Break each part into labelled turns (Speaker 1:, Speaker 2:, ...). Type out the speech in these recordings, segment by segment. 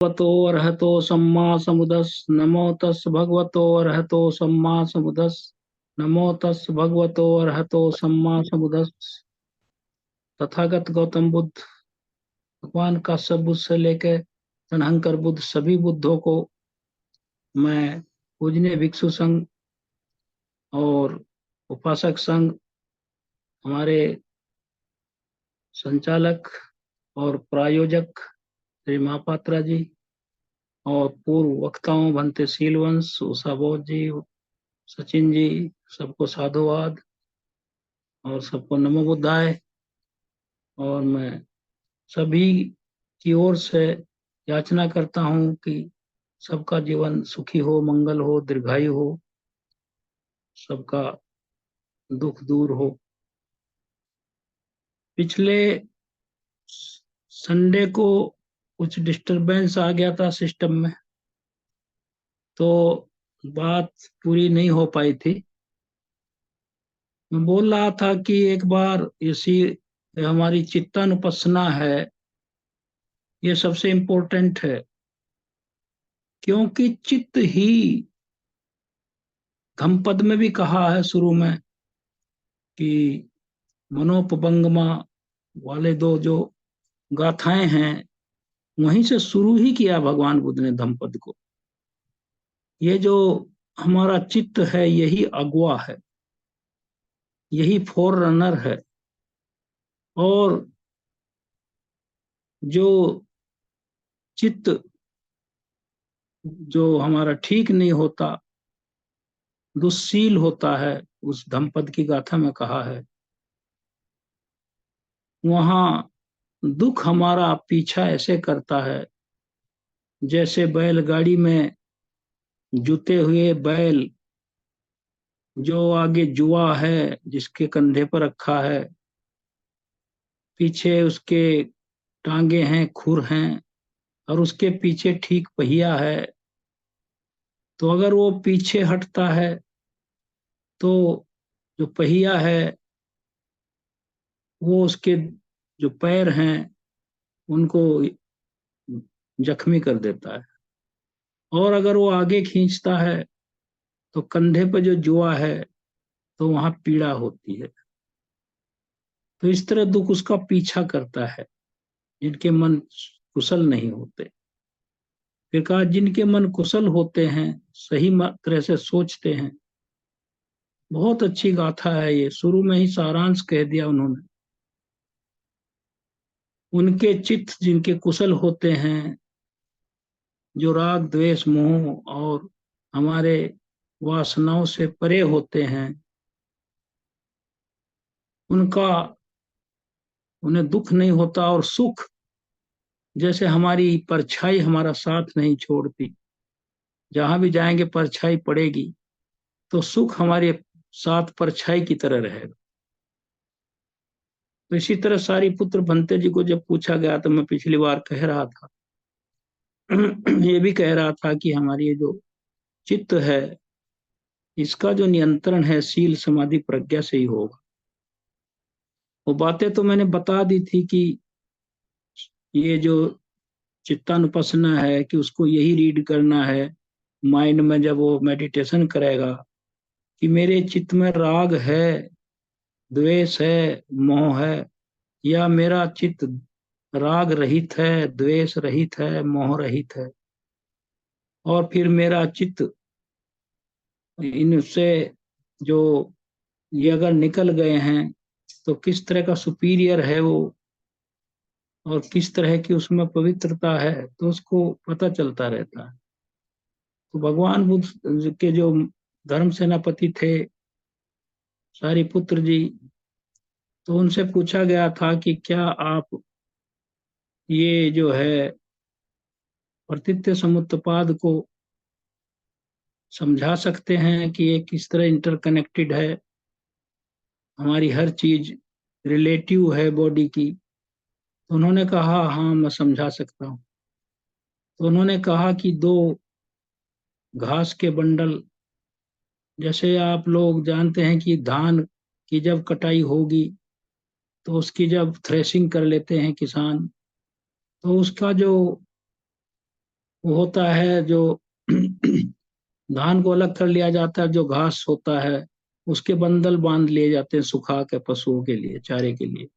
Speaker 1: भगवतो अर्हतो सम्मा समुदस् नमो तस् भगवतो अर्हतो सम्मा समुदस् नमो तस् भगवतो अर्हतो सम्मा समुदस्। तथागत गौतम बुद्ध भगवान का सब बुद्ध से लेकर तनहंकर बुद्ध सभी बुद्धों को मैं पूजनीय भिक्षु संघ और उपासक संघ, हमारे संचालक और प्रायोजक श्री महापात्रा जी और पूर्व वक्ताओं भंते शीलवंश, उषा बोध जी, सचिन जी, सबको साधुवाद और सबको नमो बुद्धाय। और मैं सभी की ओर से याचना करता हूँ कि सबका जीवन सुखी हो, मंगल हो, दीर्घायु हो, सबका दुख दूर हो। पिछले संडे को कुछ डिस्टरबेंस आ गया था सिस्टम में, तो बात पूरी नहीं हो पाई थी। मैं बोल रहा था कि एक बार इसी हमारी चित्तानुपස්සना है, ये सबसे इम्पोर्टेंट है, क्योंकि चित्त ही, धम्पद में भी कहा है शुरू में कि मनोपबंगमा वाले दो जो गाथाएं हैं, वहीं से शुरू ही किया भगवान बुद्ध ने धम्पद को। ये जो हमारा चित्त है, यही अगुआ है, यही फोर रनर है। और जो चित्त जो हमारा ठीक नहीं होता, दुश्शील होता है, उस धम्पद की गाथा में कहा है, वहां दुख हमारा पीछा ऐसे करता है जैसे बैलगाड़ी में जुते हुए बैल, जो आगे जुआ है जिसके कंधे पर रखा है, पीछे उसके टांगे हैं, खुर हैं, और उसके पीछे ठीक पहिया है। तो अगर वो पीछे हटता है तो जो पहिया है वो उसके जो पैर हैं उनको जख्मी कर देता है, और अगर वो आगे खींचता है तो कंधे पर जो जुआ है तो वहां पीड़ा होती है। तो इस तरह दुख उसका पीछा करता है जिनके मन कुशल नहीं होते। फिर कहा जिनके मन कुशल होते हैं, सही तरह से सोचते हैं। बहुत अच्छी गाथा है ये, शुरू में ही सारांश कह दिया उन्होंने। उनके चित्त जिनके कुशल होते हैं, जो राग द्वेष मोह और हमारे वासनाओं से परे होते हैं, उनका उन्हें दुख नहीं होता, और सुख जैसे हमारी परछाई हमारा साथ नहीं छोड़ती, जहां भी जाएंगे परछाई पड़ेगी, तो सुख हमारे साथ परछाई की तरह रहेगा। तो इसी तरह सारी पुत्र भंते जी को जब पूछा गया, तो मैं पिछली बार कह रहा था ये भी कह रहा था कि हमारी ये जो चित्त है, इसका जो नियंत्रण है शील समाधि प्रज्ञा से ही होगा। वो बातें तो मैंने बता दी थी कि ये जो चित्तानुपसना है, कि उसको यही रीड करना है माइंड में जब वो मेडिटेशन करेगा, कि मेरे चित्त में राग है, द्वेष है, मोह है, या मेरा चित्त राग रहित है, द्वेष रहित है, मोह रहित है। और फिर मेरा चित्त इनसे जो ये अगर निकल गए हैं तो किस तरह का सुपीरियर है वो, और किस तरह की उसमें पवित्रता है, तो उसको पता चलता रहता है। तो भगवान बुद्ध के जो धर्म सेनापति थे सारिपुत्र जी, तो उनसे पूछा गया था कि क्या आप ये जो है प्रतीत्य समुत्पाद को समझा सकते हैं कि ये किस तरह इंटरकनेक्टेड है, हमारी हर चीज रिलेटिव है बॉडी की। तो उन्होंने कहा हाँ मैं समझा सकता हूँ। तो उन्होंने कहा कि दो घास के बंडल, जैसे आप लोग जानते हैं कि धान की जब कटाई होगी तो उसकी जब थ्रेशिंग कर लेते हैं किसान, तो उसका जो वो होता है जो धान को अलग कर लिया जाता है, जो घास होता है उसके बंडल बांध लिए जाते हैं सुखा के पशुओं के लिए, चारे के लिए।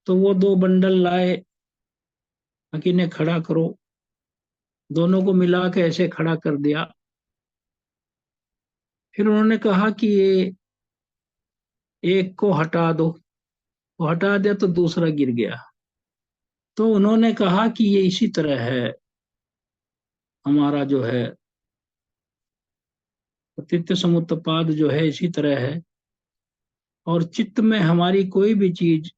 Speaker 1: तो वो 2 बंडल लाए, कि इन्हें खड़ा करो। दोनों को मिला के ऐसे खड़ा कर दिया। फिर उन्होंने कहा कि ये एक को हटा दो। वो हटा दिया तो दूसरा गिर गया। तो उन्होंने कहा कि ये इसी तरह है, हमारा जो है पतित्व समुत्पाद जो है इसी तरह है। और चित्त में हमारी कोई भी चीज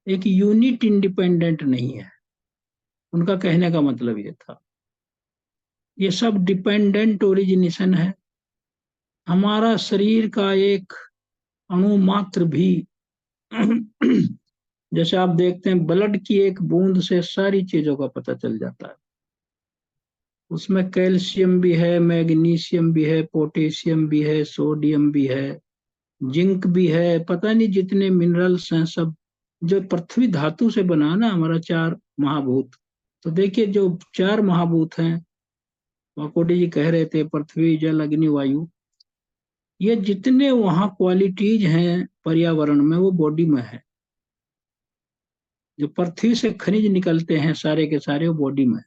Speaker 1: एक यूनिट इंडिपेंडेंट नहीं है। उनका कहने का मतलब ये था, ये सब डिपेंडेंट ओरिजिनेशन है। हमारा शरीर का एक अणु मात्र भी जैसे आप देखते हैं ब्लड की एक बूंद से सारी चीजों का पता चल जाता है। उसमें कैल्शियम भी है, मैग्नीशियम भी है, पोटेशियम भी है, सोडियम भी है, जिंक भी है, पता नहीं जितने मिनरल्स हैं सब। जो पृथ्वी धातु से बना ना हमारा 4 महाभूत। तो देखिए जो 4 महाभूत हैं, वाकोडी जी कह रहे थे पृथ्वी जल अग्नि वायु, ये जितने वहाँ क्वालिटीज हैं पर्यावरण में वो बॉडी में है। जो पृथ्वी से खनिज निकलते हैं सारे के सारे वो बॉडी में।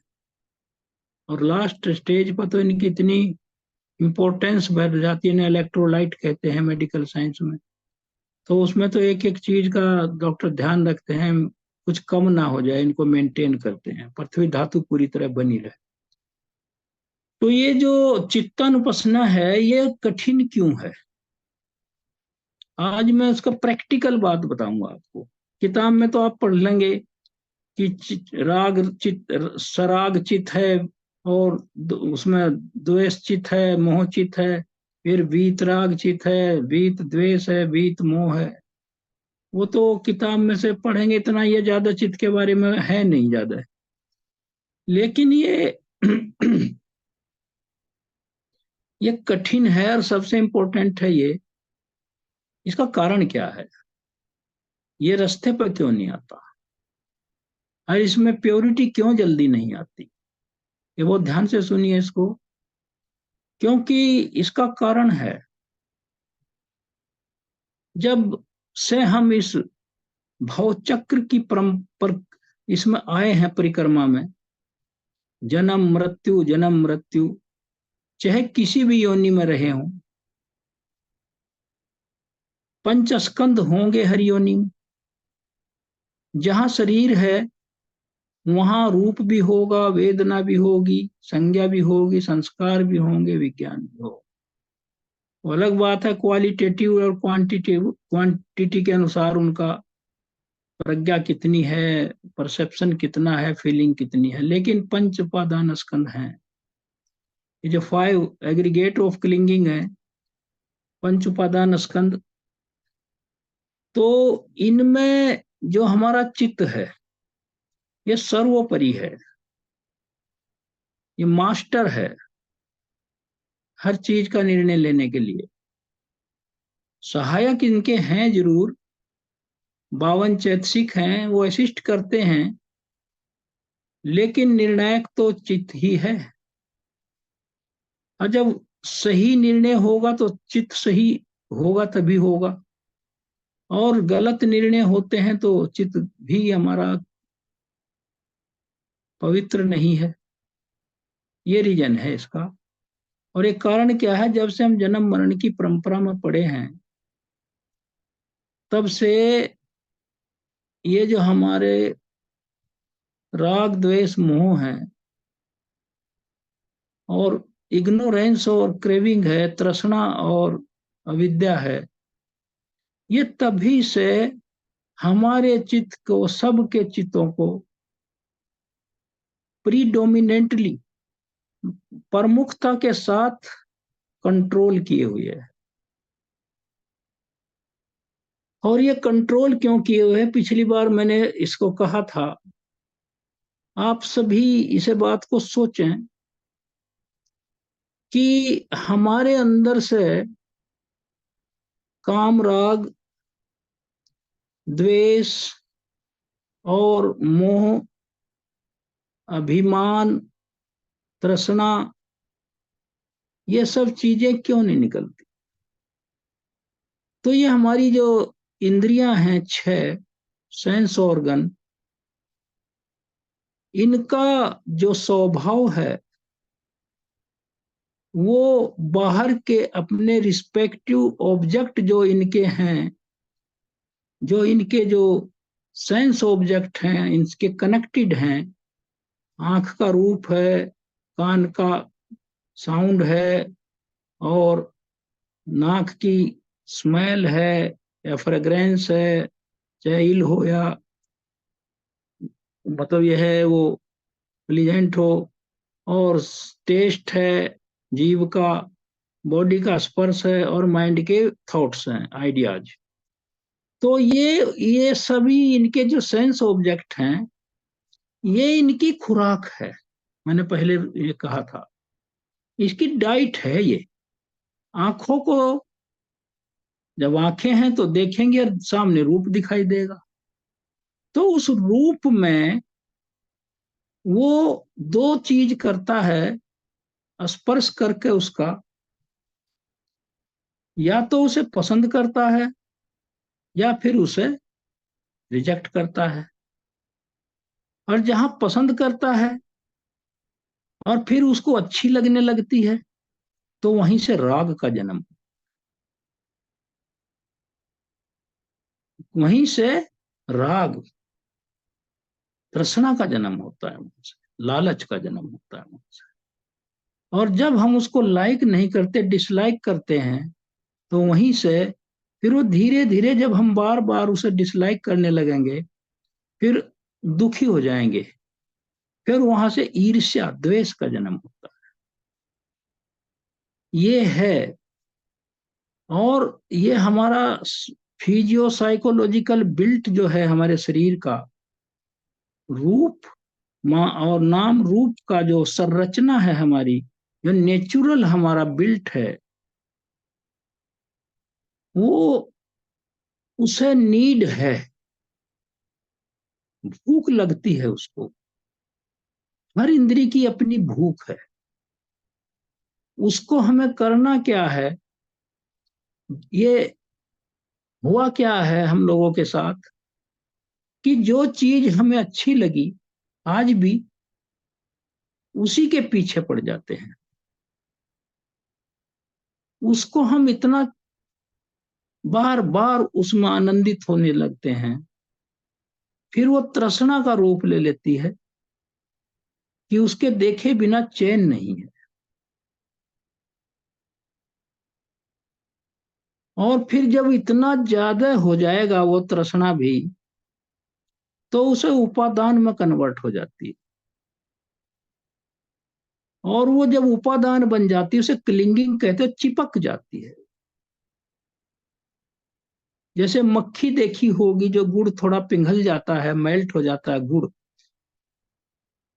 Speaker 1: और लास्ट स्टेज पर तो इनकी इतनी इंपॉर्टेंस बढ़ जाती है ना, इलेक्ट्रोलाइट कहते हैं मेडिकल साइंस में। तो उसमें तो एक एक चीज का डॉक्टर ध्यान रखते हैं, कुछ कम ना हो जाए, इनको मेंटेन करते हैं, पृथ्वी धातु पूरी तरह बनी रहे। तो ये जो चित्तानुपसना है ये कठिन क्यों है, आज मैं उसका प्रैक्टिकल बात बताऊंगा आपको। किताब में तो आप पढ़ लेंगे कि राग चित, सराग चित है, और उसमें द्वेष चित है, मोह चित है। फिर वीतराग चित है, वीत द्वेष है, वीत मोह है। वो तो किताब में से पढ़ेंगे, इतना ये ज्यादा चित्त के बारे में है नहीं ज्यादा। लेकिन ये ये कठिन है, और सबसे इम्पोर्टेंट है ये, इसका कारण क्या है, ये रास्ते पर क्यों नहीं आता, और इसमें प्योरिटी क्यों जल्दी नहीं आती। ये बहुत ध्यान से सुनिए इसको, क्योंकि इसका कारण है, जब से हम इस भव चक्र की पर इसमें आए हैं परिक्रमा में, जन्म मृत्यु, चाहे किसी भी योनि में रहे हों, 5 स्कंद होंगे हर योनि में। जहां शरीर है वहां रूप भी होगा, वेदना भी होगी, संज्ञा भी होगी, संस्कार भी होंगे, विज्ञान भी होगा। वो अलग बात है क्वालिटेटिव और क्वांटिटेटिव, क्वांटिटी के अनुसार उनका प्रज्ञा कितनी है, परसेप्शन कितना है, फीलिंग कितनी है। लेकिन 5 उपादान स्कंद हैं, ये जो 5 एग्रीगेट ऑफ क्लिंगिंग है, 5 उपादान स्कंद। तो इनमें जो हमारा चित्त है ये सर्वोपरि है, ये मास्टर है हर चीज का निर्णय लेने के लिए। सहायक इनके हैं जरूर, 52 चैतसिक हैं वो असिस्ट करते हैं, लेकिन निर्णायक तो चित्त ही है। और जब सही निर्णय होगा तो चित्त सही होगा, तभी होगा। और गलत निर्णय होते हैं तो चित्त भी हमारा पवित्र नहीं है। ये रीजन है इसका। और एक कारण क्या है, जब से हम जन्म मरण की परंपरा में पड़े हैं तब से ये जो हमारे राग द्वेष मोह है, और इग्नोरेंस और क्रेविंग है, तृष्णा और अविद्या है, ये तभी से हमारे चित्त को, सबके चित्तों को प्रीडोमिनेंटली, प्रमुखता के साथ कंट्रोल किए हुए है। और ये कंट्रोल क्यों किए हुए हैं, पिछली बार मैंने इसको कहा था, आप सभी इसे बात को सोचें कि हमारे अंदर से काम राग द्वेष और मोह, अभिमान तृष्णा, ये सब चीजें क्यों नहीं निकलती? तो ये हमारी जो इंद्रियां हैं, छह सेंस ऑर्गन, इनका जो स्वभाव है वो बाहर के अपने रिस्पेक्टिव ऑब्जेक्ट जो इनके हैं, जो इनके जो सेंस ऑब्जेक्ट हैं, इनके कनेक्टेड हैं, आंख का रूप है, कान का साउंड है, और नाक की स्मेल है या फ्रेग्रेंस है, चाहे इल हो या मतलब यह है वो प्लीजेंट हो, और टेस्ट है जीव का, बॉडी का स्पर्श है, और माइंड के थॉट्स हैं, आइडियाज। तो ये सभी इनके जो सेंस ऑब्जेक्ट हैं, ये इनकी खुराक है। मैंने पहले ये कहा था, इसकी डाइट है ये। आंखों को, जब आंखें हैं तो देखेंगे और सामने रूप दिखाई देगा, तो उस रूप में वो दो चीज करता है, स्पर्श करके उसका, या तो उसे पसंद करता है या फिर उसे रिजेक्ट करता है। और जहां पसंद करता है और फिर उसको अच्छी लगने लगती है, तो वहीं से राग का जन्म, वहीं से राग, तृष्णा का जन्म होता है, वहां से लालच का जन्म होता है वहां से। और जब हम उसको लाइक नहीं करते, डिसलाइक करते हैं, तो वहीं से फिर वो धीरे धीरे, जब हम बार बार उसे डिसलाइक करने लगेंगे, फिर दुखी हो जाएंगे, फिर वहां से ईर्ष्या द्वेष का जन्म होता है। ये है। और ये हमारा फिजियो साइकोलॉजिकल बिल्ट जो है हमारे शरीर का, रूप और नाम रूप का जो संरचना है हमारी, जो नेचुरल हमारा बिल्ट है, वो उसे नीड है, भूख लगती है उसको। हर इंद्री की अपनी भूख है। उसको हमें करना क्या है? ये हुआ क्या है हम लोगों के साथ कि जो चीज हमें अच्छी लगी, आज भी उसी के पीछे पड़ जाते हैं। उसको हम इतना बार बार उसमें आनंदित होने लगते हैं, फिर वो तृष्णा का रूप ले लेती है कि उसके देखे बिना चैन नहीं है। और फिर जब इतना ज्यादा हो जाएगा वो तृष्णा भी, तो उसे उपादान में कन्वर्ट हो जाती है। और वो जब उपादान बन जाती है, उसे क्लिंगिंग कहते हैं, चिपक जाती है। जैसे मक्खी देखी होगी, जो गुड़ थोड़ा पिघल जाता है, मेल्ट हो जाता है गुड़,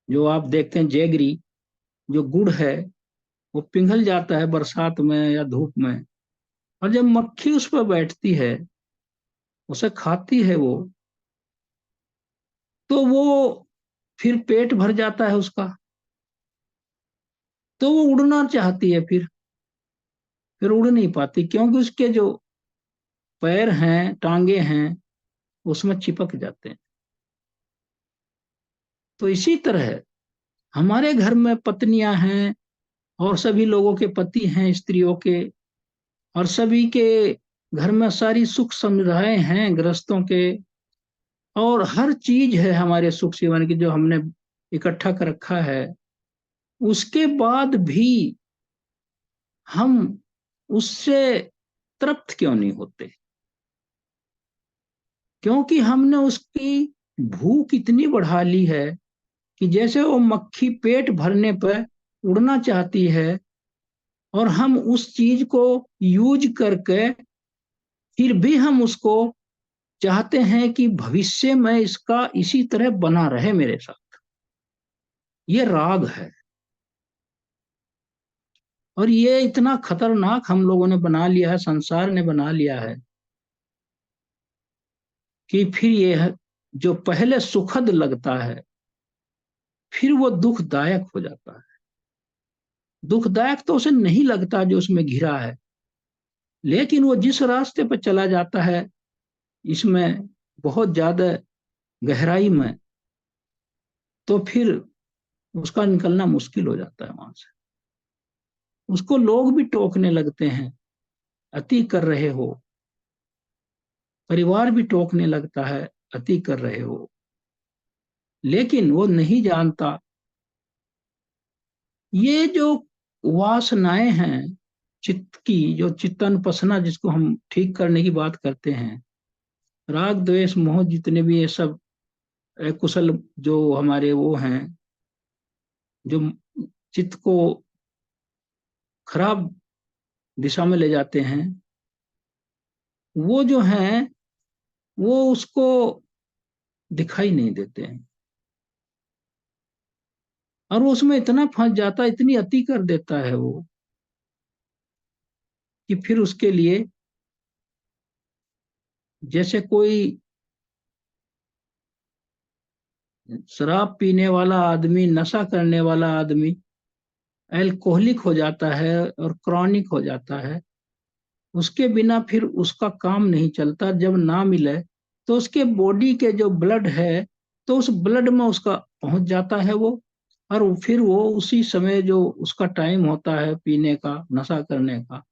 Speaker 1: जो आप देखते हैं जेगरी, जो गुड़ है वो पिघल जाता है बरसात में या धूप में। और जब मक्खी उस पर बैठती है, उसे खाती है वो, तो वो फिर पेट भर जाता है उसका, तो वो उड़ना चाहती है, फिर उड़ नहीं पाती, क्योंकि उसके जो पैर हैं, टांगे हैं, उसमें चिपक जाते हैं। तो इसी तरह हमारे घर में पत्नियां हैं, और सभी लोगों के पति हैं, स्त्रियों के, और सभी के घर में सारी सुख सुविधाएं हैं गृहस्थों के, और हर चीज है हमारे सुख जीवन की जो हमने इकट्ठा कर रखा है। उसके बाद भी हम उससे तृप्त क्यों नहीं होते? क्योंकि हमने उसकी भूख इतनी बढ़ा ली है कि जैसे वो मक्खी पेट भरने पर उड़ना चाहती है, और हम उस चीज को यूज करके फिर भी हम उसको चाहते हैं कि भविष्य में इसका इसी तरह बना रहे मेरे साथ। ये राग है। और ये इतना खतरनाक हम लोगों ने बना लिया है, संसार ने बना लिया है, कि फिर ये जो पहले सुखद लगता है, फिर वो दुखदायक हो जाता है। दुखदायक तो उसे नहीं लगता जो उसमें घिरा है, लेकिन वो जिस रास्ते पर चला जाता है इसमें बहुत ज्यादा गहराई में, तो फिर उसका निकलना मुश्किल हो जाता है वहां से। उसको लोग भी टोकने लगते हैं, अति कर रहे हो, परिवार भी टोकने लगता है, अति कर रहे हो। लेकिन वो नहीं जानता ये जो वासनाएं हैं चित्त की, जो चित्तन पसना जिसको हम ठीक करने की बात करते हैं, राग द्वेष मोह जितने भी ये सब कुशल जो हमारे वो हैं, जो चित्त को खराब दिशा में ले जाते हैं, वो जो हैं वो उसको दिखाई नहीं देते हैं, और वो उसमें इतना फंस जाता है, इतनी अति कर देता है वो, कि फिर उसके लिए जैसे कोई शराब पीने वाला आदमी, नशा करने वाला आदमी एल्कोहलिक हो जाता है और क्रॉनिक हो जाता है, उसके बिना फिर उसका काम नहीं चलता। जब ना मिले तो उसके बॉडी के जो ब्लड है, तो उस ब्लड में उसका पहुंच जाता है वो, और फिर वो उसी समय जो उसका टाइम होता है पीने का, नशा करने का,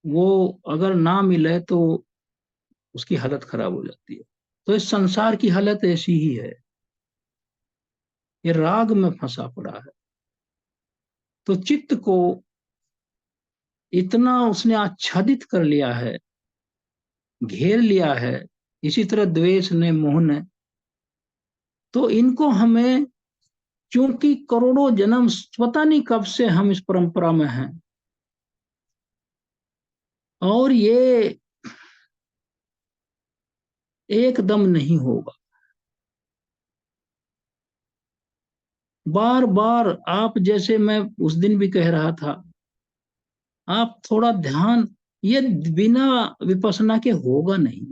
Speaker 1: वो अगर ना मिले तो उसकी हालत खराब हो जाती है। तो इस संसार की हालत ऐसी ही है, ये राग में फंसा पड़ा है। तो चित्त को इतना उसने आच्छादित कर लिया है, घेर लिया है, इसी तरह द्वेष ने, मोह ने। तो इनको हमें, क्योंकि करोड़ों जन्म, पता नहीं कब से हम इस परंपरा में हैं, और ये एकदम नहीं होगा। बार बार आप, जैसे मैं उस दिन भी कह रहा था, आप थोड़ा ध्यान, ये बिना विपස්සना के होगा नहीं।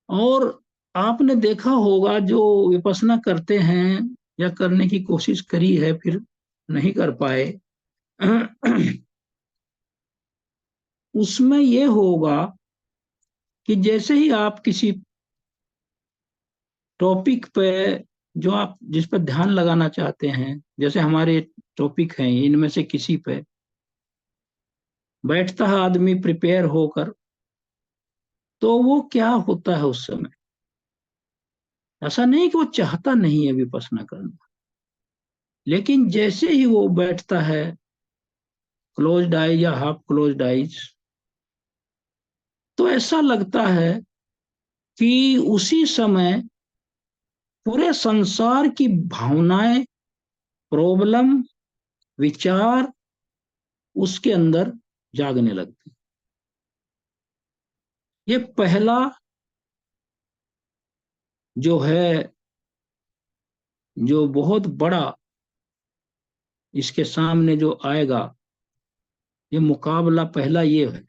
Speaker 1: और आपने देखा होगा जो विपස්සना करते हैं या करने की कोशिश करी है फिर नहीं कर पाए, उसमें ये होगा कि जैसे ही आप किसी टॉपिक पे, जो आप जिस पर ध्यान लगाना चाहते हैं, जैसे हमारे टॉपिक हैं इनमें से किसी पे बैठता है आदमी प्रिपेयर होकर, तो वो क्या होता है उस समय, ऐसा नहीं कि वो चाहता नहीं है विपස්සना करना, लेकिन जैसे ही वो बैठता है क्लोज्ड आइज या हाफ क्लोज्ड आइज, तो ऐसा लगता है कि उसी समय पूरे संसार की भावनाएं, प्रॉब्लम, विचार उसके अंदर जागने लगते। ये पहला जो है, जो बहुत बड़ा इसके सामने जो आएगा, ये मुकाबला पहला ये है,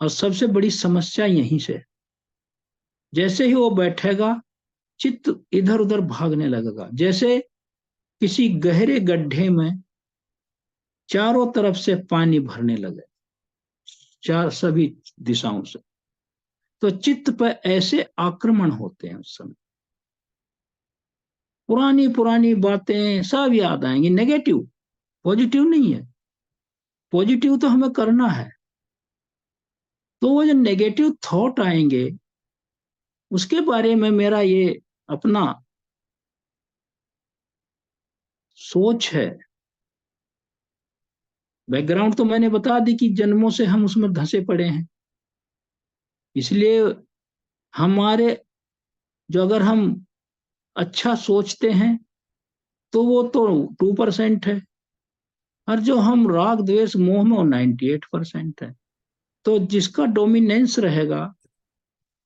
Speaker 1: और सबसे बड़ी समस्या यहीं से। जैसे ही वो बैठेगा चित्त इधर उधर भागने लगेगा, जैसे किसी गहरे गड्ढे में चारों तरफ से पानी भरने लगे, चार सभी दिशाओं से। तो चित्त पर ऐसे आक्रमण होते हैं उस समय, पुरानी पुरानी बातें सब याद आएंगी, नेगेटिव, पॉजिटिव नहीं है। पॉजिटिव तो हमें करना है, तो वो जो नेगेटिव थॉट आएंगे उसके बारे में मेरा ये अपना सोच है। बैकग्राउंड तो मैंने बता दी कि जन्मों से हम उसमें धंसे पड़े हैं, इसलिए हमारे, जो अगर हम अच्छा सोचते हैं तो वो तो 2% है, और जो हम राग द्वेष मोह में, वो 98% है। तो जिसका डोमिनेंस रहेगा,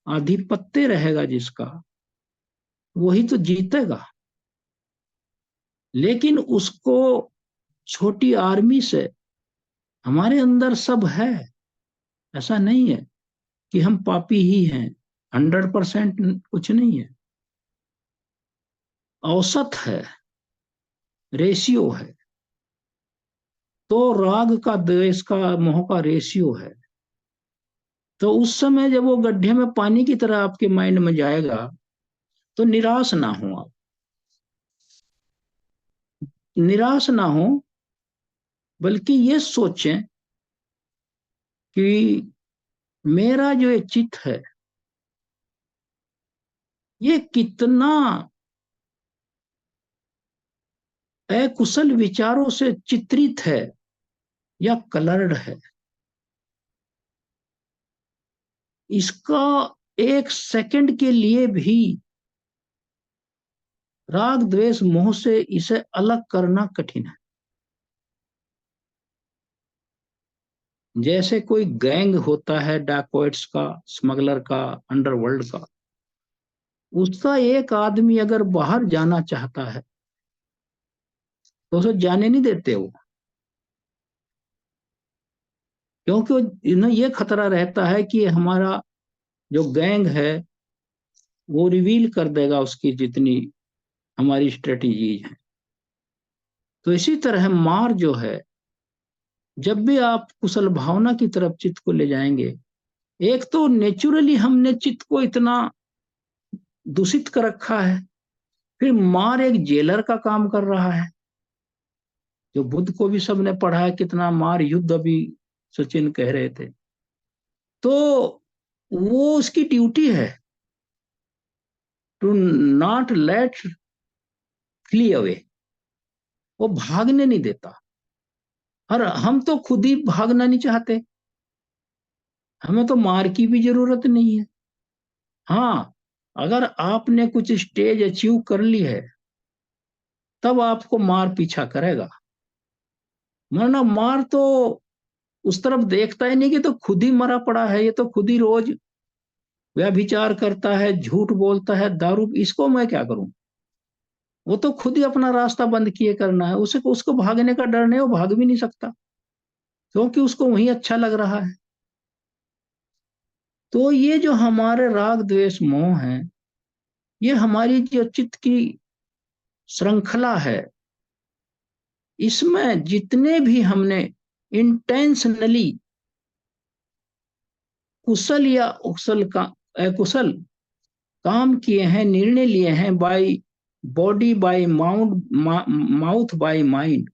Speaker 1: आधिपत्य रहेगा जिसका, वही तो जीतेगा। लेकिन उसको, छोटी आर्मी से, हमारे अंदर सब है, ऐसा नहीं है कि हम पापी ही हैं, 100% कुछ नहीं है, औसत है। रेशियो है। तो राग का द्वेष का मोह का रेशियो है। तो उस समय जब वो गड्ढे में पानी की तरह आपके माइंड में जाएगा, तो निराश ना हो आप, निराश ना हो, बल्कि ये सोचें कि मेरा जो ये चित्त है, ये कितना अकुशल विचारों से चित्रित है या कलर्ड है। इसका एक सेकंड के लिए भी राग द्वेष मोह से इसे अलग करना कठिन है। जैसे कोई गैंग होता है डाकॉइट्स का, स्मगलर का, अंडरवर्ल्ड का, उसका एक आदमी अगर बाहर जाना चाहता है तो उसे जाने नहीं देते वो, क्योंकि ये खतरा रहता है कि हमारा जो गैंग है वो रिवील कर देगा उसकी जितनी हमारी स्ट्रेटेजीज है। तो इसी तरह मार जो है, जब भी आप कुशल भावना की तरफ चित्त को ले जाएंगे, एक तो नेचुरली हमने चित्त को इतना दूषित कर रखा है, फिर मार एक जेलर का काम कर रहा है। जो बुद्ध को भी सबने पढ़ा है कितना मार युद्ध, अभी सचिन कह रहे थे। तो वो उसकी ड्यूटी है to not let flee away, वो भागने नहीं देता। और हम तो खुद ही भागना नहीं चाहते, हमें तो मार की भी जरूरत नहीं है। हाँ, अगर आपने कुछ स्टेज अचीव कर ली है तब आपको मार पीछा करेगा, वरना मार तो उस तरफ देखता ही नहीं कि तो खुद ही मरा पड़ा है, ये तो खुद ही रोज व्यभिचार करता है, झूठ बोलता है, दारू, इसको मैं क्या करूं। वो तो खुद ही अपना रास्ता बंद किए करना है, उसे उसको भागने का डर नहीं, वो भाग भी नहीं सकता क्योंकि उसको वही अच्छा लग रहा है। तो ये जो हमारे राग द्वेष मोह है, ये हमारी जो चित्त की श्रृंखला है, इसमें जितने भी हमने इंटेंशनली कुशल या अकुशल का अकुशल काम किए हैं, निर्णय लिए हैं, by body, bye mouth, by mind,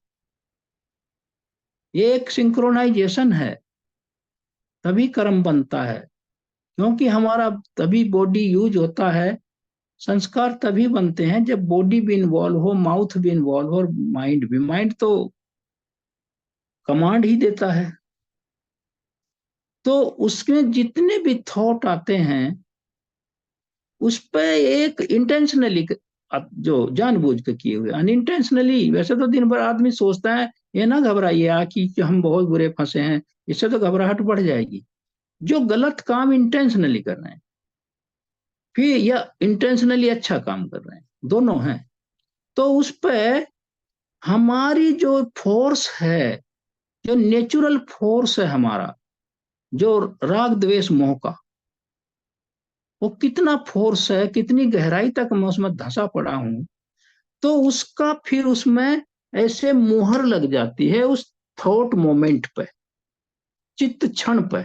Speaker 1: ये एक सिंक्रोनाइजेशन है, तभी कर्म बनता है। क्योंकि हमारा तभी बॉडी यूज होता है, संस्कार तभी बनते हैं जब बॉडी भी इन्वॉल्व हो, माउथ भी इन्वॉल्व हो और माइंड भी। माइंड तो कमांड ही देता है। तो उसमें जितने भी थॉट आते हैं उस पर एक इंटेंशनली, जो जानबूझ के किए हुए, अनइंटेंशनली वैसे तो दिन भर आदमी सोचता है ये ना घबराइए कि हम बहुत बुरे फंसे हैं, इससे तो घबराहट बढ़ जाएगी। जो गलत काम इंटेंशनली कर रहे हैं, फिर या इंटेंशनली अच्छा काम कर रहे हैं, दोनों हैं, तो उस पर हमारी जो फोर्स है, जो नेचुरल फोर्स है हमारा, जो राग द्वेष मोह का, वो कितना फोर्स है, कितनी गहराई तक मैं उसमें धंसा पड़ा हूं, तो उसका फिर उसमें ऐसे मुहर लग जाती है उस थॉट मोमेंट पे, चित्त क्षण पे,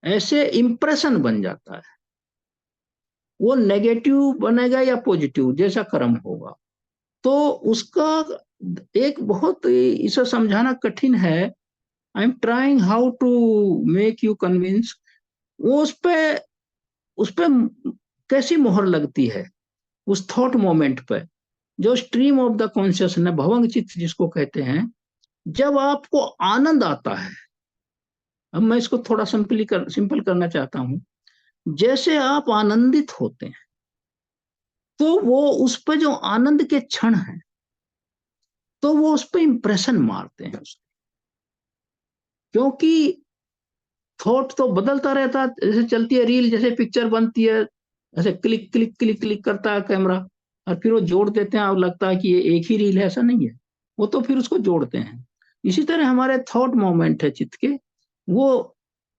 Speaker 1: ऐसे इंप्रेशन बन जाता है। वो नेगेटिव बनेगा या पॉजिटिव, जैसा कर्म होगा। तो उसका एक बहुत इसे समझाना कठिन है। I am trying how to make you convince. वो उस पे कैसी मोहर लगती है उस थॉट मोमेंट पे, जो स्ट्रीम ऑफ द कॉन्शियसनेस, भवंग चित्त जिसको कहते हैं। जब आपको आनंद आता है, अब मैं इसको थोड़ा सिंपल करना चाहता हूं, जैसे आप आनंदित होते हैं तो वो उस पर जो आनंद के क्षण हैं, तो वो उस पर इंप्रेशन मारते हैं क्योंकि थॉट तो बदलता रहता है, जैसे चलती है रील, जैसे पिक्चर बनती है, ऐसे क्लिक क्लिक क्लिक क्लिक करता है कैमरा, और फिर वो जोड़ देते हैं और लगता है कि ये एक ही रील है, ऐसा नहीं है, वो तो फिर उसको जोड़ते हैं। इसी तरह हमारे थॉट मोमेंट है चित्त के, वो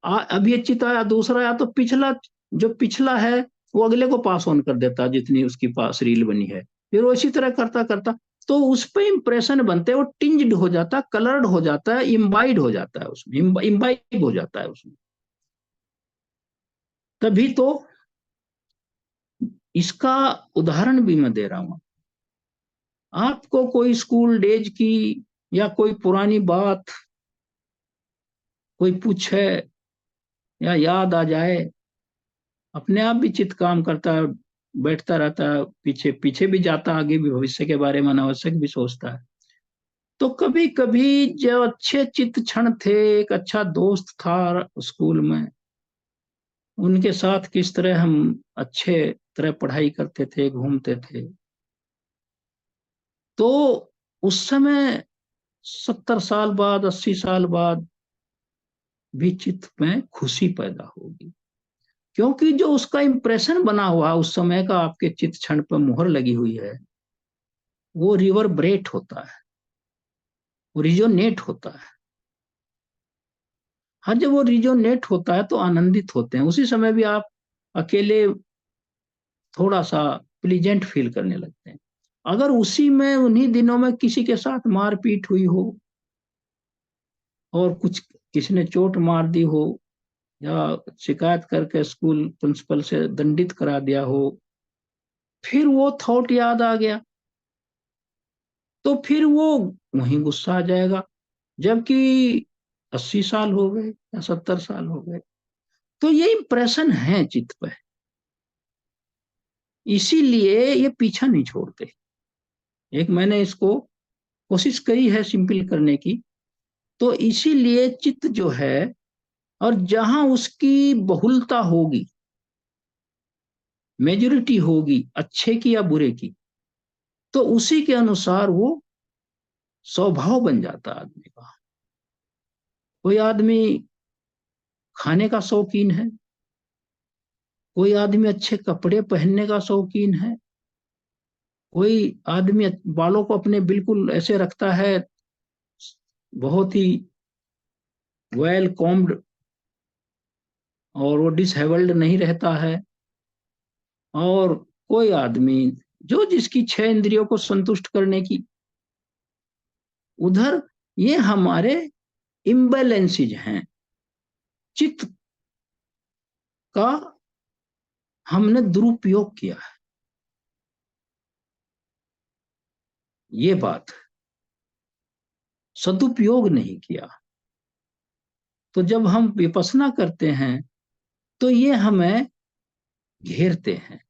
Speaker 1: अब ये चित्त आया, दूसरा आया, तो पिछला, जो पिछला है वो अगले को पास ऑन कर देता है, जितनी उसके पास रील बनी है। फिर वो इसी तरह करता करता तो उस पे इंप्रेशन बनते हैं, वो टिंज्ड हो जाता है, कलर्ड हो जाता है, इम्बाइड हो जाता है उसमें, इम्बाइब हो जाता है उसमें। तभी तो इसका उदाहरण भी मैं दे रहा हूं। आपको कोई स्कूल डेज की या कोई पुरानी बात कोई पूछे या याद आ जाए, अपने आप भी चित्त काम करता है, बैठता रहता है, पीछे पीछे भी जाता, आगे भी भविष्य के बारे में अनावश्यक भी सोचता है। तो कभी कभी जो अच्छे चित्त क्षण थे, एक अच्छा दोस्त था स्कूल में, उनके साथ किस तरह हम अच्छे तरह पढ़ाई करते थे, घूमते थे, तो उस समय 70 साल बाद, 80 साल बाद भी चित्त में खुशी पैदा होगी, क्योंकि जो उसका इंप्रेशन बना हुआ उस समय का आपके चित्त क्षण पर मुहर लगी हुई है, वो रिवरब्रेट होता है, वो रिजोनेट होता है। हाँ, जब वो रिजोनेट होता है तो आनंदित होते हैं, उसी समय भी आप अकेले थोड़ा सा प्लीजेंट फील करने लगते हैं। अगर उसी में उन्हीं दिनों में किसी के साथ मारपीट हुई हो और कुछ किसी ने चोट मार दी हो या शिकायत करके स्कूल प्रिंसिपल से दंडित करा दिया हो, फिर वो थॉट याद आ गया, तो फिर वो वहीं गुस्सा आ जाएगा। जबकि 80 साल हो गए या 70 साल हो गए, तो ये इंप्रेशन है चित्त पे, इसीलिए ये पीछा नहीं छोड़ते। एक मैंने इसको कोशिश करी है सिंपल करने की, तो इसीलिए चित्त जो है, और जहां उसकी बहुलता होगी, मेजोरिटी होगी अच्छे की या बुरे की, तो उसी के अनुसार वो स्वभाव बन जाता है आदमी का। कोई आदमी खाने का शौकीन है, कोई आदमी अच्छे कपड़े पहनने का शौकीन है, कोई आदमी बालों को अपने बिल्कुल ऐसे रखता है, बहुत ही वेल कॉम्ड, और वो डिसहेवल्ड नहीं रहता है। और कोई आदमी जो जिसकी 6 इंद्रियों को संतुष्ट करने की, उधर ये हमारे इम्बैलेंसेज हैं चित्त का, हमने दुरुपयोग किया है, ये बात, सदुपयोग नहीं किया। तो जब हम विपස්සना करते हैं तो ये हमें घेरते हैं।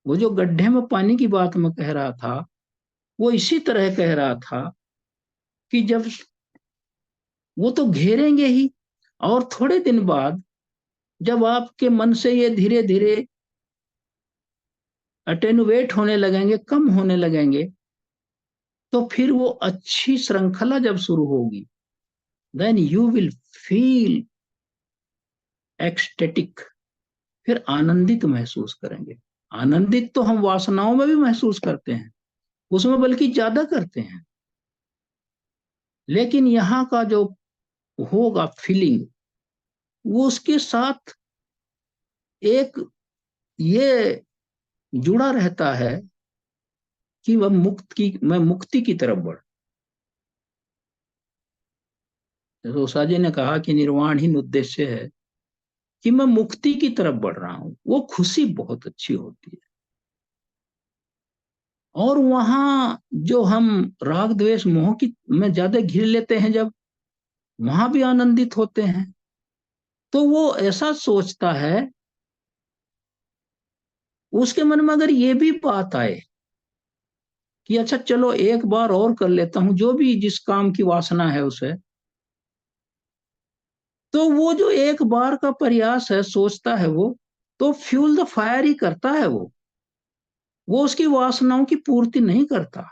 Speaker 1: वो जो गड्ढे में पानी की बात मैं कह रहा था, वो इसी तरह कह रहा था कि जब वो तो घेरेंगे ही, और थोड़े दिन बाद जब आपके मन से ये धीरे धीरे अटेनुएट होने लगेंगे, कम होने लगेंगे, तो फिर वो अच्छी श्रृंखला जब शुरू होगी, then you will feel ecstatic, फिर आनंदित महसूस करेंगे। आनंदित तो हम वासनाओं में भी महसूस करते हैं, उसमें बल्कि ज्यादा करते हैं, लेकिन यहाँ का जो होगा फीलिंग, वो उसके साथ एक ये जुड़ा रहता है कि वह मैं मुक्ति की तरफ बढ़। रोसा जी ने कहा कि निर्वाण ही उद्देश्य है, कि मैं मुक्ति की तरफ बढ़ रहा हूं, वो खुशी बहुत अच्छी होती है। और वहां जो हम राग द्वेष मोह की में ज्यादा घिर लेते हैं, जब वहां भी आनंदित होते हैं, तो वो ऐसा सोचता है, उसके मन में अगर ये भी बात आए कि अच्छा चलो एक बार और कर लेता हूं, जो भी जिस काम की वासना है उसे, तो वो जो एक बार का प्रयास है, सोचता है वो, तो फ्यूल द फायर ही करता है वो उसकी वासनाओं की पूर्ति नहीं करता,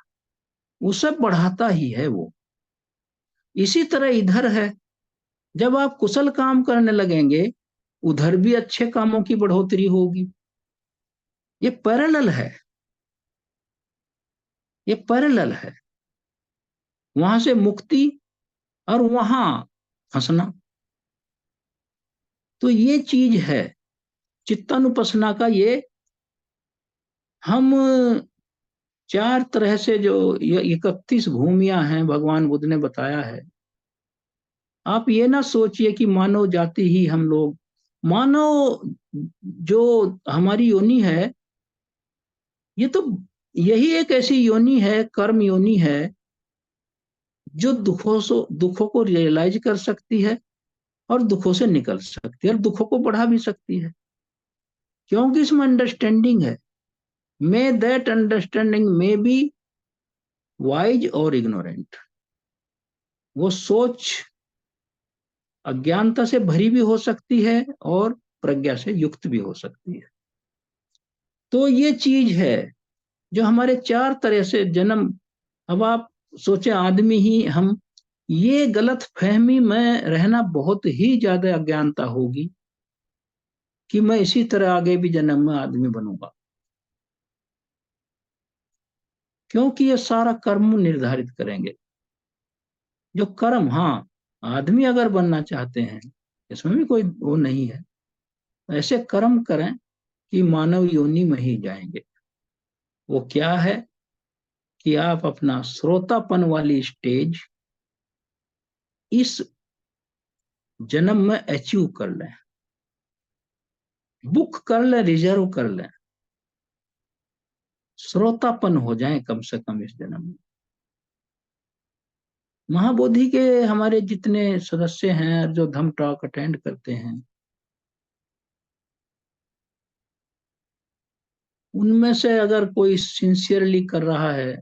Speaker 1: उसे बढ़ाता ही है वो। इसी तरह इधर है, जब आप कुशल काम करने लगेंगे, उधर भी अच्छे कामों की बढ़ोतरी होगी। ये पैरेलल है, ये पैरेलल है, वहां से मुक्ति और वहां फंसना। तो ये चीज है चित्तानुपसना का। ये हम चार तरह से जो ये 31 भूमियां हैं भगवान बुद्ध ने बताया है। आप ये ना सोचिए कि मानव जाति ही हम लोग, मानव जो हमारी योनि है, ये तो यही एक ऐसी योनि है, कर्म योनि है, जो दुखों को रियलाइज कर सकती है और दुखों से निकल सकती है और दुखों को बढ़ा भी सकती है, क्योंकि इसमें अंडरस्टैंडिंग है। May that understanding may be wise और इग्नोरेंट। वो सोच अज्ञानता से भरी भी हो सकती है और प्रज्ञा से युक्त भी हो सकती है। तो ये चीज है जो हमारे चार तरह से जन्म, अब आप सोचे आदमी ही हम, ये गलत फहमी में रहना बहुत ही ज्यादा अज्ञानता होगी कि मैं इसी तरह आगे भी जन्म में आदमी बनूंगा, क्योंकि ये सारा कर्म निर्धारित करेंगे। जो कर्म, हाँ, आदमी अगर बनना चाहते हैं, इसमें भी कोई वो नहीं है, ऐसे कर्म करें कि मानव योनि में ही जाएंगे। वो क्या है कि आप अपना श्रोतापन वाली स्टेज इस जन्म में अचीव कर लें, बुक कर लें, रिजर्व कर लें, श्रोतापन हो जाए कम से कम इस जन्म में। महाबोधि के हमारे जितने सदस्य हैं जो धम टॉक अटेंड करते हैं, उनमें से अगर कोई सिंसियरली कर रहा है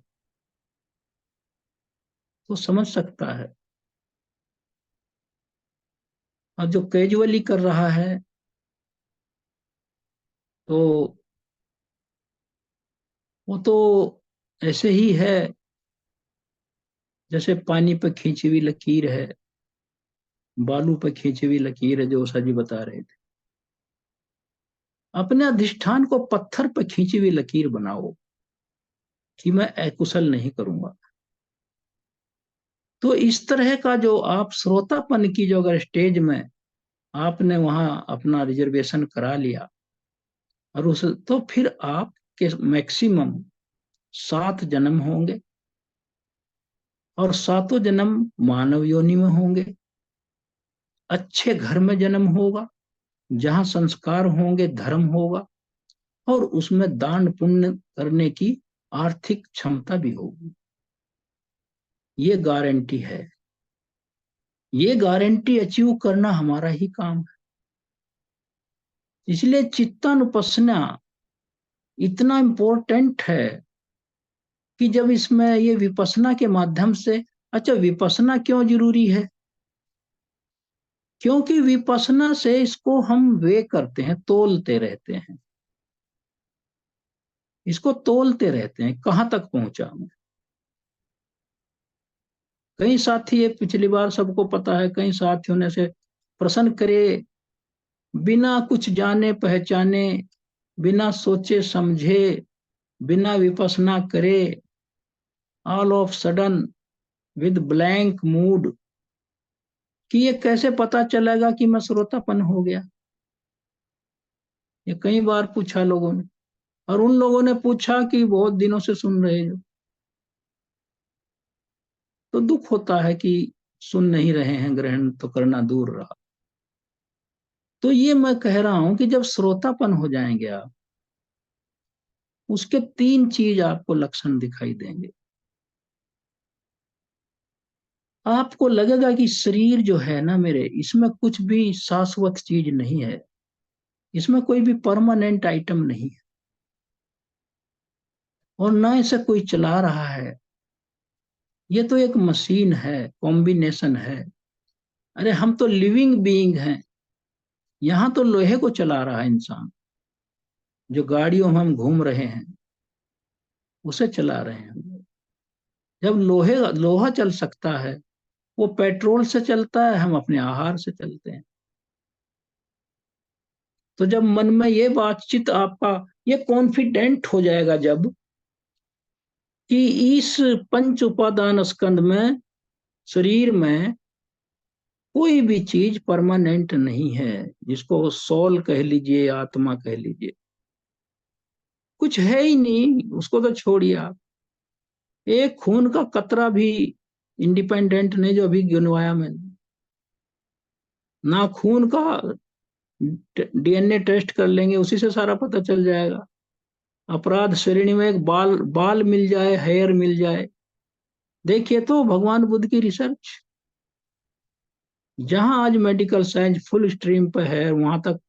Speaker 1: तो समझ सकता है, और जो कैजुअली कर रहा है तो वो तो ऐसे ही है जैसे पानी पर खींची हुई लकीर है, बालू पर खींची हुई लकीर है, जो ओशा जी बता रहे थे। अपने अधिष्ठान को पत्थर पर खींची हुई लकीर बनाओ कि मैं अकुशल नहीं करूंगा। तो इस तरह का जो आप श्रोतापन की जो अगर स्टेज में आपने वहां अपना रिजर्वेशन करा लिया, और उस तो फिर आपके मैक्सिमम 7 जन्म होंगे, और 7 जन्म मानव योनि में होंगे। अच्छे घर में जन्म होगा, जहां संस्कार होंगे, धर्म होगा, और उसमें दान पुण्य करने की आर्थिक क्षमता भी होगी। ये गारंटी है। ये गारंटी अचीव करना हमारा ही काम है। इसलिए चित्तानुपसना इतना इम्पोर्टेंट है कि जब इसमें ये विपसना के माध्यम से, अच्छा विपसना क्यों जरूरी है? क्योंकि विपसना से इसको हम वे करते हैं, तोलते रहते हैं, इसको तोलते रहते हैं कहां तक पहुंचा मैं। कई साथी, ये पिछली बार सबको पता है, कई साथियों ने से प्रश्न करे, बिना कुछ जाने पहचाने, बिना सोचे समझे, बिना विपसना करे, all of sudden, with blank mood, कि ये कैसे पता चलेगा कि मैं श्रोतापन हो गया। ये कई बार पूछा लोगों ने, और उन लोगों ने पूछा कि बहुत दिनों से सुन रहे जो, तो दुख होता है कि सुन नहीं रहे हैं, ग्रहण तो करना दूर रहा। तो ये मैं कह रहा हूं कि जब श्रोतापन हो जाएंगे आप, उसके 3 चीज आपको लक्षण दिखाई देंगे। आपको लगेगा कि शरीर जो है ना मेरे, इसमें कुछ भी शाश्वत चीज नहीं है, इसमें कोई भी परमानेंट आइटम नहीं है, और ना इसे कोई चला रहा है। ये तो एक मशीन है, कॉम्बिनेशन है। अरे हम तो लिविंग बीइंग हैं। यहाँ तो लोहे को चला रहा है इंसान, जो गाड़ियों में हम घूम रहे हैं उसे चला रहे हैं। जब लोहा चल सकता है, वो पेट्रोल से चलता है, हम अपने आहार से चलते हैं। तो जब मन में ये बातचीत आपका, ये कॉन्फिडेंट हो जाएगा जब, कि इस पंच उपादान स्कंद में, शरीर में कोई भी चीज परमानेंट नहीं है, जिसको सोल कह लीजिए, आत्मा कह लीजिए, कुछ है ही नहीं, उसको तो छोड़िए आप। एक खून का कतरा भी इंडिपेंडेंट नहीं जो अभी गिनवाया मैंने, ना खून का डीएनए टेस्ट कर लेंगे उसी से सारा पता चल जाएगा। अपराध श्रेणी में एक बाल बाल मिल जाए, हेयर मिल जाए, देखिए तो भगवान बुद्ध की रिसर्च, जहां आज मेडिकल साइंस फुल स्ट्रीम पे है, वहां तक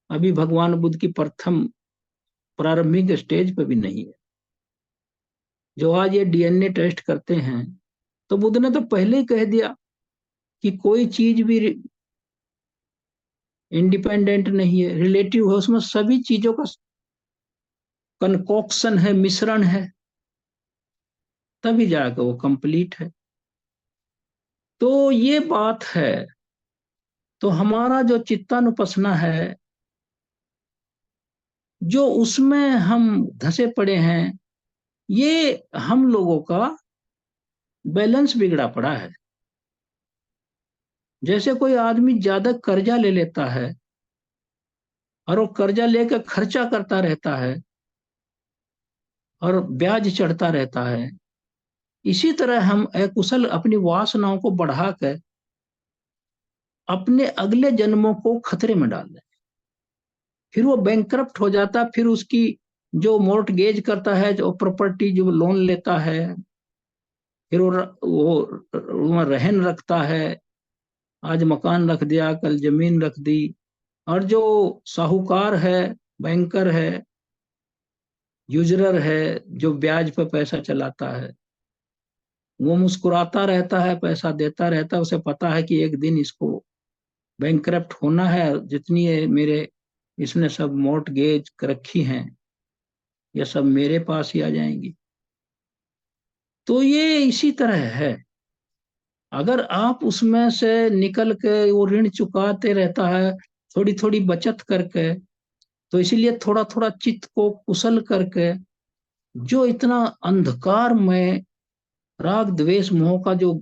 Speaker 1: अभी भगवान बुद्ध की प्रथम प्रारंभिक स्टेज पे भी नहीं है। जो आज ये डीएनए टेस्ट करते हैं, तो बुद्ध ने तो पहले ही कह दिया कि कोई चीज भी इंडिपेंडेंट नहीं है, रिलेटिव है, उसमें सभी चीजों का कंकोक्शन है, मिश्रण है, तभी जाकर वो कंप्लीट है। तो ये बात है। तो हमारा जो चित्तानुपसना है, जो उसमें हम धंसे पड़े हैं, ये हम लोगों का बैलेंस बिगड़ा पड़ा है। जैसे कोई आदमी ज्यादा कर्जा ले लेता है और वो कर्जा लेकर खर्चा करता रहता है और ब्याज चढ़ता रहता है, इसी तरह हम अकुशल अपनी वासनाओं को बढ़ाकर अपने अगले जन्मों को खतरे में डाल रहे हैं। फिर वो बैंकरप्ट हो जाता है, फिर उसकी जो मोर्टगेज करता है, जो प्रॉपर्टी जो लोन लेता है, फिर वो रहन रखता है, आज मकान रख दिया, कल जमीन रख दी। और जो साहूकार है, बैंकर है, यूजरर है, जो ब्याज पर पैसा चलाता है, वो मुस्कुराता रहता है, पैसा देता रहता है, उसे पता है कि एक दिन इसको बैंकरप्ट होना है, जितनी है मेरे इसने सब मोर्टगेज रखी हैं, ये सब मेरे पास ही आ जाएंगी। तो ये इसी तरह है। अगर आप उसमें से निकल के वो ऋण चुकाते रहता है, थोड़ी थोड़ी बचत करके, तो इसीलिए थोड़ा थोड़ा चित्त को कुशल करके, जो इतना अंधकार में राग द्वेष मोह का जो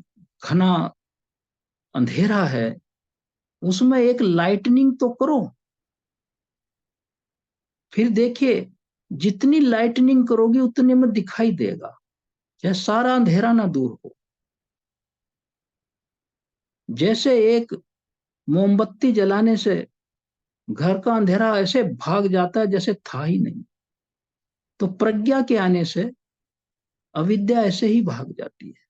Speaker 1: घना अंधेरा है, उसमें एक लाइटनिंग तो करो। फिर देखिए, जितनी लाइटनिंग करोगी उतने में दिखाई देगा, चाहे सारा अंधेरा ना दूर हो। जैसे एक मोमबत्ती जलाने से घर का अंधेरा ऐसे भाग जाता है जैसे था ही नहीं, तो प्रज्ञा के आने से अविद्या ऐसे ही भाग जाती है।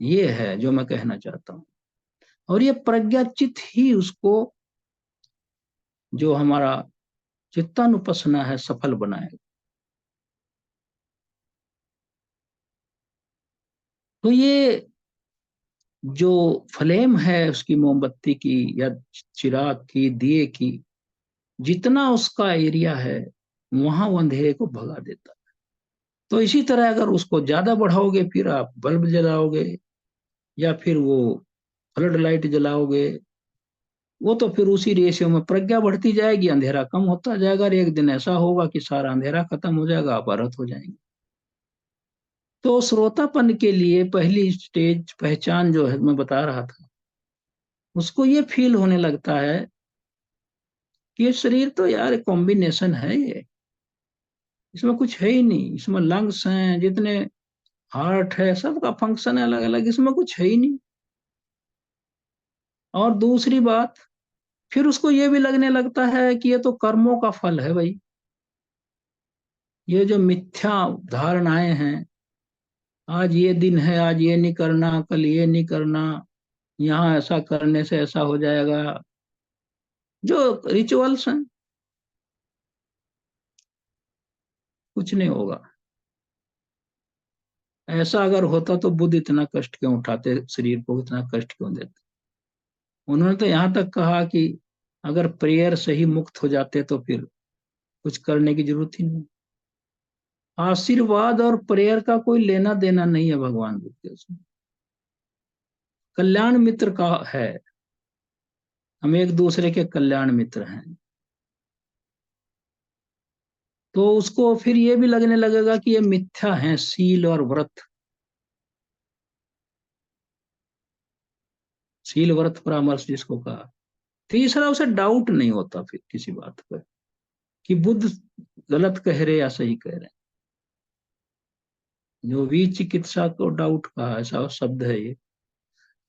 Speaker 1: ये है जो मैं कहना चाहता हूं। और ये प्रज्ञा चित ही उसको, जो हमारा चित्तानुपसना है, सफल बनाएगा। तो ये जो फ्लेम है उसकी, मोमबत्ती की या चिराग की, दिए की, जितना उसका एरिया है, वहां वो अंधेरे को भगा देता है। तो इसी तरह अगर उसको ज्यादा बढ़ाओगे, फिर आप बल्ब जलाओगे या फिर वो फ्लड लाइट जलाओगे, वो तो फिर उसी रेशियो में प्रज्ञा बढ़ती जाएगी, अंधेरा कम होता जाएगा, और एक दिन ऐसा होगा कि सारा अंधेरा खत्म हो जाएगा, आप अरहत हो जाएंगे। तो श्रोतापन के लिए पहली स्टेज पहचान जो है मैं बता रहा था, उसको ये फील होने लगता है कि ये शरीर तो यार कॉम्बिनेशन है, ये इसमें कुछ है ही नहीं, इसमें लंग्स हैं जितने, हार्ट है, सबका फंक्शन है अलग अलग, इसमें कुछ है ही नहीं। और दूसरी बात, फिर उसको ये भी लगने लगता है कि ये तो कर्मों का फल है भाई। ये जो मिथ्या धारणाएं हैं, आज ये दिन है, आज ये नहीं करना, कल ये नहीं करना, यहाँ ऐसा करने से ऐसा हो जाएगा, जो रिचुअल्स हैं, कुछ नहीं होगा। ऐसा अगर होता तो बुद्ध इतना कष्ट क्यों उठाते, शरीर को इतना कष्ट क्यों देते। उन्होंने तो यहाँ तक कहा कि अगर प्रेयर से ही मुक्त हो जाते तो फिर कुछ करने की जरूरत ही नहीं। आशीर्वाद और प्रेयर का कोई लेना देना नहीं है भगवान बुद्ध के उसमें, कल्याण मित्र का है। हम एक दूसरे के कल्याण मित्र हैं। तो उसको फिर ये भी लगने लगेगा कि ये मिथ्या है, सील और व्रत, सील व्रत परामर्श जिसको कहा। तीसरा, उसे डाउट नहीं होता फिर किसी बात पर कि बुद्ध गलत कह रहे या सही कह रहे हैं। जो विचिकित्सा को डाउट कहा, ऐसा शब्द है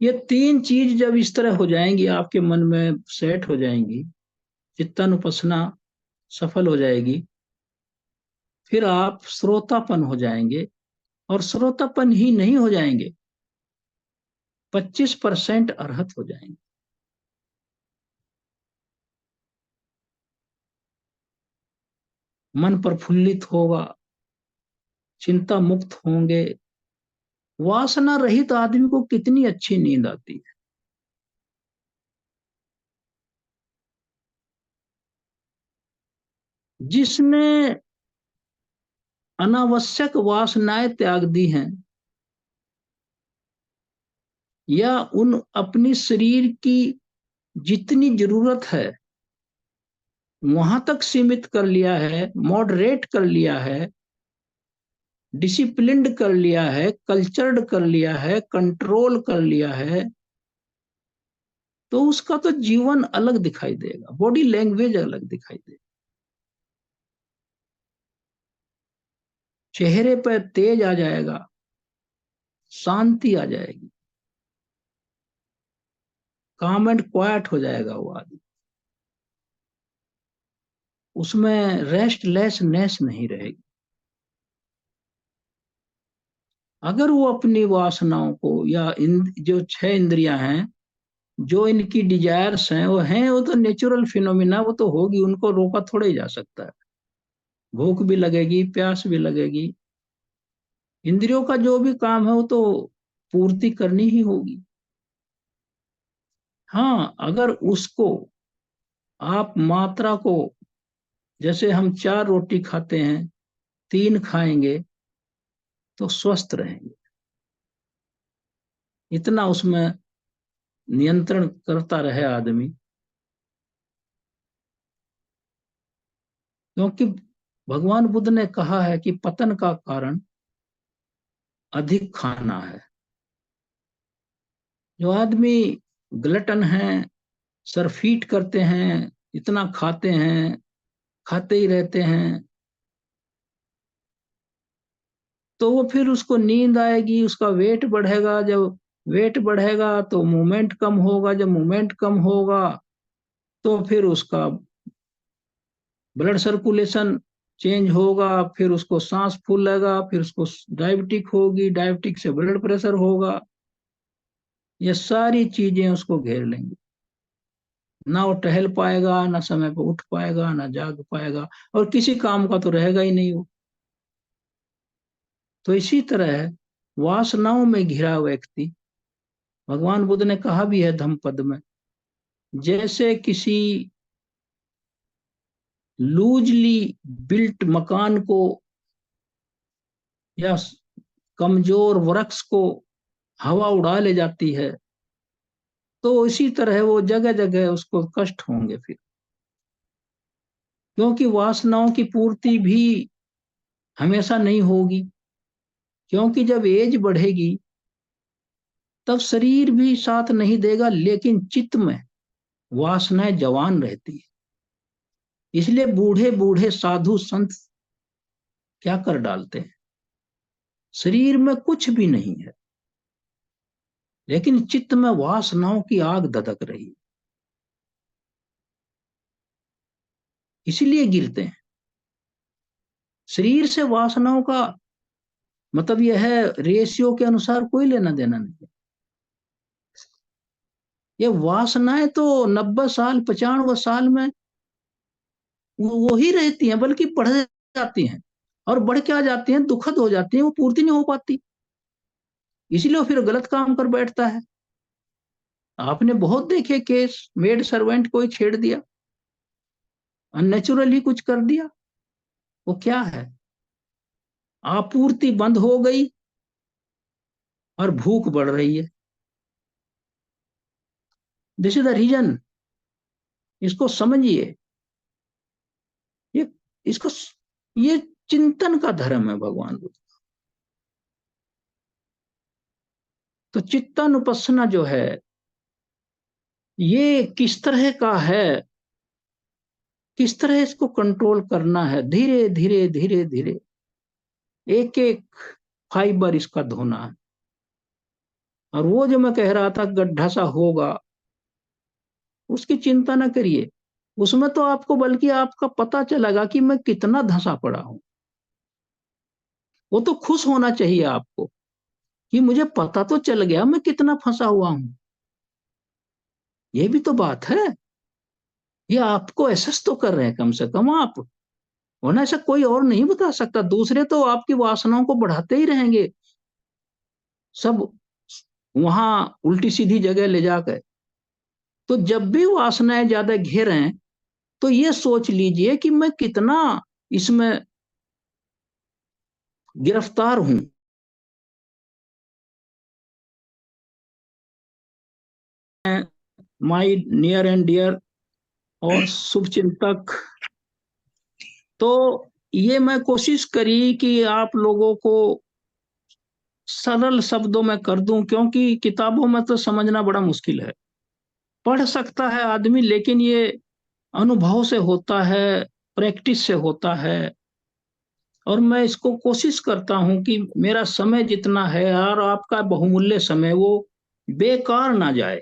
Speaker 1: ये तीन चीज जब इस तरह हो जाएंगी, आपके मन में सेट हो जाएंगी, चित्तानुपसना सफल हो जाएगी, फिर आप श्रोतापन हो जाएंगे। और श्रोतापन ही नहीं हो जाएंगे, 25% अरहत हो जाएंगे। मन प्रफुल्लित होगा, चिंता मुक्त होंगे। वासना रहित आदमी को कितनी अच्छी नींद आती है। जिसने अनावश्यक वासनाएं त्याग दी हैं, या उन अपनी शरीर की जितनी जरूरत है वहां तक सीमित कर लिया है, मॉडरेट कर लिया है, डिसिप्लिन्ड कर लिया है, कल्चर्ड कर लिया है, कंट्रोल कर लिया है, तो उसका तो जीवन अलग दिखाई देगा, बॉडी लैंग्वेज अलग दिखाई देगा, चेहरे पर तेज आ जाएगा, शांति आ जाएगी, काम एंड क्वाइट हो जाएगा वो आदमी। उसमें रेस्टलेसनेस नहीं रहेगी। अगर वो अपनी वासनाओं को, या जो 6 इंद्रियां हैं, जो इनकी डिजायर्स हैं, वो तो नेचुरल फिनोमिना, वो तो होगी, उनको रोका थोड़ा ही जा सकता है। भूख भी लगेगी, प्यास भी लगेगी, इंद्रियों का जो भी काम है वो तो पूर्ति करनी ही होगी। हाँ, अगर उसको आप मात्रा को, जैसे हम 4 रोटी खाते हैं, 3 खाएंगे तो स्वस्थ रहेंगे, इतना उसमें नियंत्रण करता रहे आदमी। क्योंकि भगवान बुद्ध ने कहा है कि पतन का कारण अधिक खाना है। जो आदमी ग्लटन है, सरफीट करते हैं, इतना खाते हैं, खाते ही रहते हैं, तो वो फिर उसको नींद आएगी, उसका वेट बढ़ेगा। जब वेट बढ़ेगा तो मूवमेंट कम होगा, जब मूवमेंट कम होगा तो फिर उसका ब्लड सर्कुलेशन चेंज होगा, फिर उसको सांस फूलेगा, फिर उसको डायबिटिक होगी, डायबिटिक से ब्लड प्रेशर होगा। ये सारी चीजें उसको घेर लेंगी, ना वो टहल पाएगा, ना समय पर उठ पाएगा, ना जाग पाएगा, और किसी काम का तो रहेगा ही नहीं वो। तो इसी तरह वासनाओं में घिरा व्यक्ति, भगवान बुद्ध ने कहा भी है धम्मपद में, जैसे किसी लूजली बिल्ट मकान को या कमजोर वृक्ष को हवा उड़ा ले जाती है, तो इसी तरह वो जगह जगह उसको कष्ट होंगे फिर। क्योंकि वासनाओं की पूर्ति भी हमेशा नहीं होगी। क्योंकि जब एज बढ़ेगी तब शरीर भी साथ नहीं देगा, लेकिन चित्त में वासनाएं जवान रहती है। इसलिए बूढ़े बूढ़े साधु संत क्या कर डालते हैं, शरीर में कुछ भी नहीं है, लेकिन चित्त में वासनाओं की आग धधक रही है, इसलिए गिरते हैं। शरीर से वासनाओं का मतलब यह है, रेशियो के अनुसार कोई लेना देना नहीं है। ये वासनाएं तो 90 साल 95 साल में वो ही रहती हैं, बल्कि बढ़ जाती हैं, और बढ़ के आ जाती हैं, दुखद हो जाती हैं, वो पूर्ति नहीं हो पाती, इसीलिए वो फिर गलत काम कर बैठता है। आपने बहुत देखे केस, मेड सर्वेंट को ही छेड़ दिया, अननेचुरल ही कुछ कर दिया। वो क्या है, आपूर्ति बंद हो गई और भूख बढ़ रही है। This is the reason. इसको समझिए, ये इसको ये चिंतन का धर्म है भगवान बुद्ध। तो चित्तानुपස්සना जो है, ये किस तरह का है, किस तरह इसको कंट्रोल करना है, धीरे धीरे धीरे धीरे, एक एक फाइबर इसका धोना है। और वो जो मैं कह रहा था गड्ढा सा होगा, उसकी चिंता ना करिए। उसमें तो आपको बल्कि आपका पता चलेगा कि मैं कितना धंसा पड़ा हूं। वो तो खुश होना चाहिए आपको कि मुझे पता तो चल गया मैं कितना फंसा हुआ हूं। ये भी तो बात है। ये आपको एहसास तो कर रहे हैं कम से कम आप, वरना ऐसा कोई और नहीं बता सकता। दूसरे तो आपकी वासनाओं को बढ़ाते ही रहेंगे सब, वहां उल्टी सीधी जगह ले जाकर। तो जब भी वासनाएं ज्यादा घेरें, तो ये सोच लीजिए कि मैं कितना इसमें गिरफ्तार हूं। माई नियर एंड डियर और शुभ चिंतक, तो ये मैं कोशिश करी कि आप लोगों को सरल शब्दों में कर दूं, क्योंकि किताबों में तो समझना बड़ा मुश्किल है। पढ़ सकता है आदमी, लेकिन ये अनुभव से होता है, प्रैक्टिस से होता है। और मैं इसको कोशिश करता हूं कि मेरा समय जितना है और आपका बहुमूल्य समय वो बेकार ना जाए।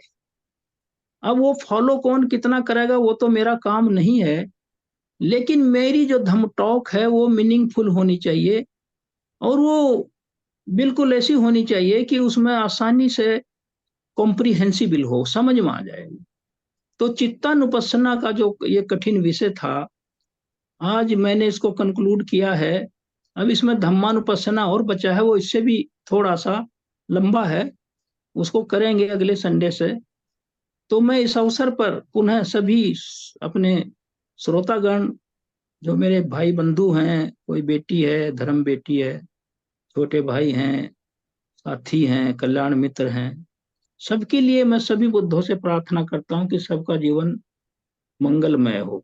Speaker 1: अब वो फॉलो कौन कितना करेगा वो तो मेरा काम नहीं है, लेकिन मेरी जो धम टॉक है वो मीनिंगफुल होनी चाहिए। और वो बिल्कुल ऐसी होनी चाहिए कि उसमें आसानी से कॉम्प्रिहेंसिबल हो, समझ में आ जाए। तो चित्तानुपස්සना का जो ये कठिन विषय था, आज मैंने इसको कंक्लूड किया है। अब इसमें धम्मानुपස්සना और बचा है, वो इससे भी थोड़ा सा लंबा है, उसको करेंगे अगले संडे से। तो मैं इस अवसर पर पुनः सभी अपने श्रोतागण, जो मेरे भाई बंधु हैं, कोई बेटी है, धर्म बेटी है, छोटे भाई हैं, साथी हैं, कल्याण मित्र हैं, सबके लिए मैं सभी बुद्धों से प्रार्थना करता हूं कि सबका जीवन मंगलमय हो।